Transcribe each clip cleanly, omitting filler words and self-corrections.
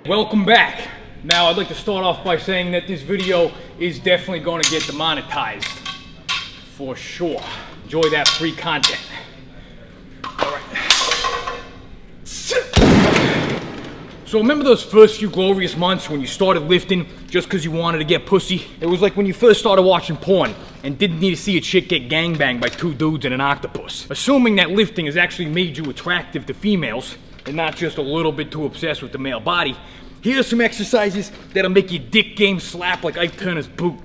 Welcome back. Now I'd like to start off by saying that this video is definitely going to get demonetized. For sure. Enjoy that free content. Alright. So remember those first few glorious months when you started lifting just because you wanted to get pussy? It was like when you first started watching porn and didn't need to see a chick get gangbanged by two dudes and an octopus. Assuming that lifting has actually made you attractive to females and not just a little bit too obsessed with the male body, here are some exercises that'll make your dick game slap like Ike Turner's boot.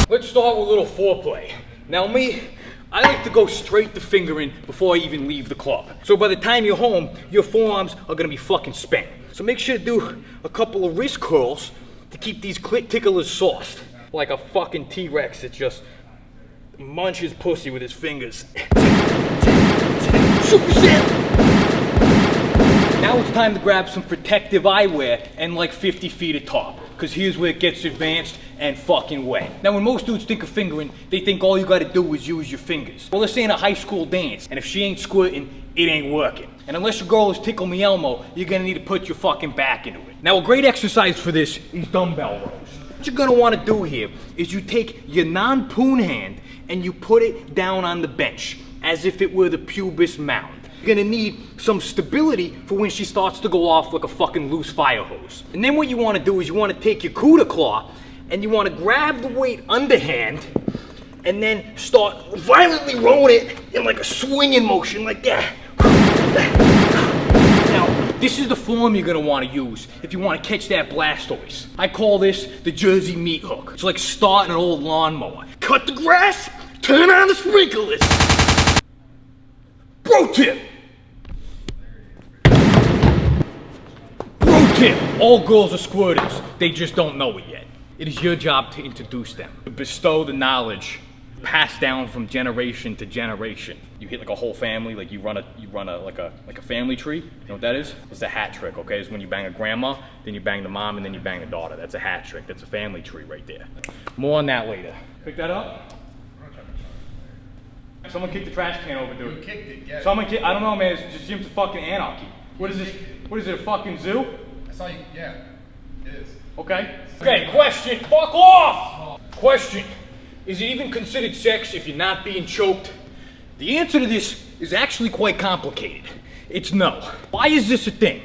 Let's start with a little foreplay. Now me, I like to go straight to fingering before I even leave the club. So by the time you're home, your forearms are gonna be fucking spent. So make sure to do a couple of wrist curls to keep these clit ticklers soft. Like a fucking T-Rex that just munches pussy with his fingers. Super Sam! Now it's time to grab some protective eyewear and like 50 feet of top. Cause here's where it gets advanced and fucking wet. Now when most dudes think of fingering, they think all you gotta do is use your fingers. Well, this ain't a high school dance, and if she ain't squirting, it ain't working. And unless your girl is Tickle Me Elmo, you're gonna need to put your fucking back into it. Now a great exercise for this is dumbbell rows. What you're gonna wanna do here is you take your non-poon hand and you put it down on the bench as if it were the pubis mound. You're gonna need some stability for when she starts to go off like a fucking loose fire hose. And then what you wanna do is you wanna take your cooter claw and you wanna grab the weight underhand and then start violently rolling it in like a swinging motion like that. Now, this is the form you're gonna wanna use if you wanna catch that Blastoise. I call this the Jersey meat hook. It's like starting an old lawnmower. Cut the grass, turn on the sprinklers. Pro tip! Pro tip! All girls are squirters. They just don't know it yet. It is your job to introduce them, to bestow the knowledge passed down from generation to generation. You hit like a whole family, like you run a family tree. You know what that is? It's a hat trick, okay? It's when you bang a grandma, then you bang the mom, and then you bang the daughter. That's a hat trick. That's a family tree right there. More on that later. Pick that up. Someone kicked the trash can over, dude. Who kicked it? Yeah. Someone kicked, I don't know, man. It's just Jim's fucking anarchy. What is this? What is it, a fucking zoo? I saw you, yeah. It is. Okay. Okay, question. Fuck off! Question. Is it even considered sex if you're not being choked? The answer to this is actually quite complicated. It's no. Why is this a thing?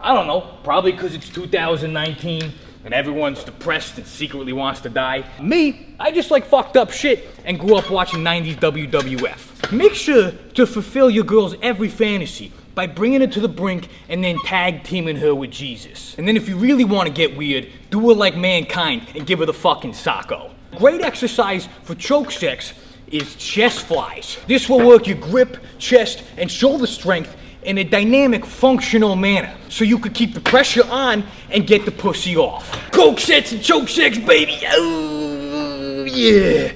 I don't know. Probably because it's 2019 and everyone's depressed and secretly wants to die. Me, I just like fucked up shit and grew up watching 90s WWF. Make sure to fulfill your girl's every fantasy by bringing her to the brink and then tag teaming her with Jesus. And then if you really want to get weird, do her like Mankind and give her the fucking sacco. Great exercise for choke sex is chest flies. This will work your grip, chest, and shoulder strength in a dynamic, functional manner, so you could keep the pressure on and get the pussy off. Coke sets and choke sex, baby! Oh, yeah!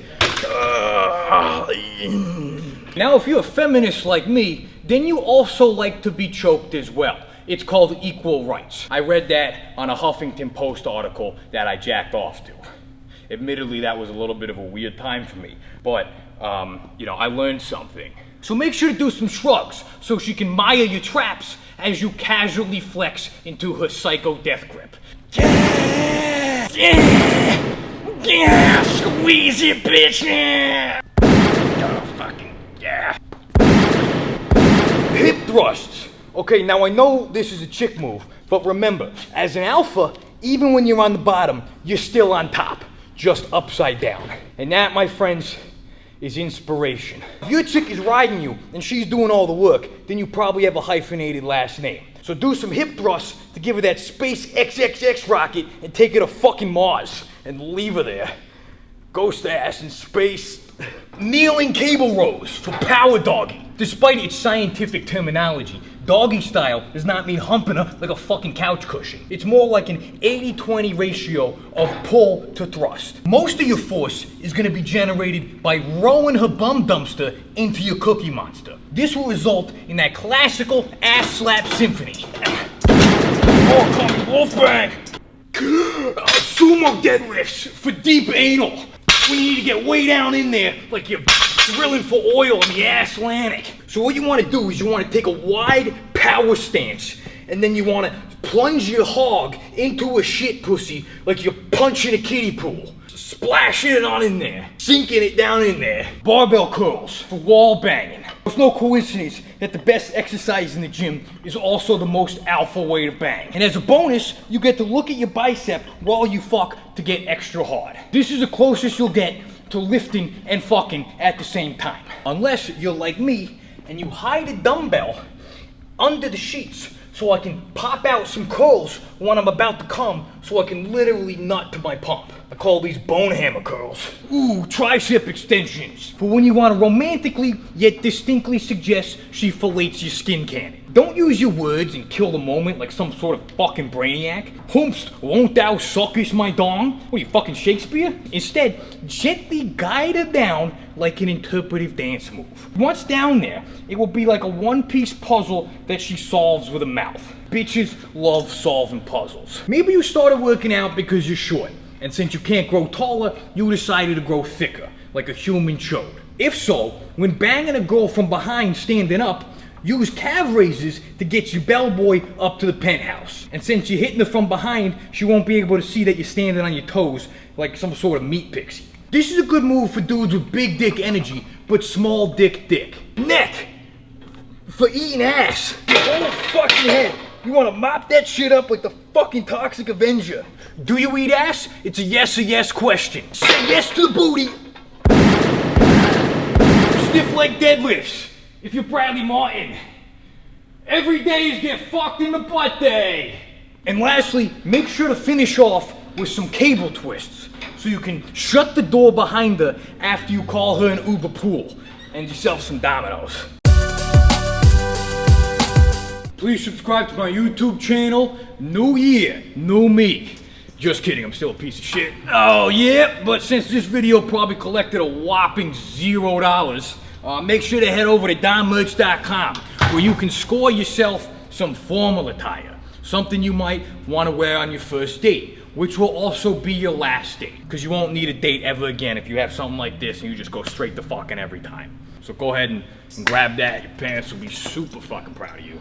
Now, if you're a feminist like me, then you also like to be choked as well. It's called equal rights. I read that on a Huffington Post article that I jacked off to. Admittedly, that was a little bit of a weird time for me, but, you know, I learned something. So make sure to do some shrugs so she can mire your traps as you casually flex into her psycho death grip. Yeah! Yeah! Yeah! Squeeze it, bitch! Yeah! Oh, fucking, yeah! Hip thrusts. Okay, now I know this is a chick move, but remember, as an alpha, even when you're on the bottom, you're still on top. Just upside down. And that, my friends, is inspiration. If your chick is riding you and she's doing all the work, then you probably have a hyphenated last name. So do some hip thrusts to give her that space XXX rocket and take her to fucking Mars and leave her there. Ghost ass in space. Kneeling cable rows for power dogging. Despite its scientific terminology, doggy style does not mean humping her like a fucking couch cushion. It's more like an 80-20 ratio of pull to thrust. Most of your force is going to be generated by rowing her bum dumpster into your cookie monster. This will result in that classical ass slap symphony. Oh, call me Wolfgang! Sumo deadlifts for deep anal. when you need to get way down in there, like you're drilling for oil in the Atlantic. So what you want to do is you want to take a wide power stance, and then you want to plunge your hog into a shit pussy like you're punching a kiddie pool. Splashing it on in there, sinking it down in there. Barbell curls for wall banging. It's no coincidence that the best exercise in the gym is also the most alpha way to bang. And as a bonus, you get to look at your bicep while you fuck to get extra hard. This is the closest you'll get to lifting and fucking at the same time. Unless you're like me and you hide a dumbbell under the sheets so I can pop out some curls when I'm about to come, so I can literally nut to my pump. I call these bone hammer curls. Ooh, tricep extensions. For when you want to romantically yet distinctly suggest she fillets your skin cannon. Don't use your words and kill the moment like some sort of fucking brainiac. Whomst won't thou suckish my dong? What are you, fucking Shakespeare? Instead, gently guide her down like an interpretive dance move. Once down there, it will be like a one-piece puzzle that she solves with a mouth. Bitches love solving puzzles. Maybe you started working out because you're short, and since you can't grow taller, you decided to grow thicker, like a human chode. If so, when banging a girl from behind standing up, use calf raises to get your bellboy up to the penthouse. And since you're hitting her from behind, she won't be able to see that you're standing on your toes like some sort of meat pixie. This is a good move for dudes with big dick energy, but small dick. Neck! For eating ass. Your whole fucking head. You wanna mop that shit up like the fucking Toxic Avenger. Do you eat ass? It's a yes or yes question. Say yes to the booty. Stiff leg deadlifts. If you're Bradley Martin. Every day is get fucked in the butt day. And lastly, make sure to finish off with some cable twists so you can shut the door behind her after you call her an Uber pool and yourself some dominoes. Please subscribe to my YouTube channel. New year, new me. Just kidding, I'm still a piece of shit. Oh yeah, but since this video probably collected a whopping $0, make sure to head over to donmerch.com where you can score yourself some formal attire. Something you might want to wear on your first date, which will also be your last date. Because you won't need a date ever again if you have something like this and you just go straight to fucking every time. So go ahead and grab that. Your parents will be super fucking proud of you.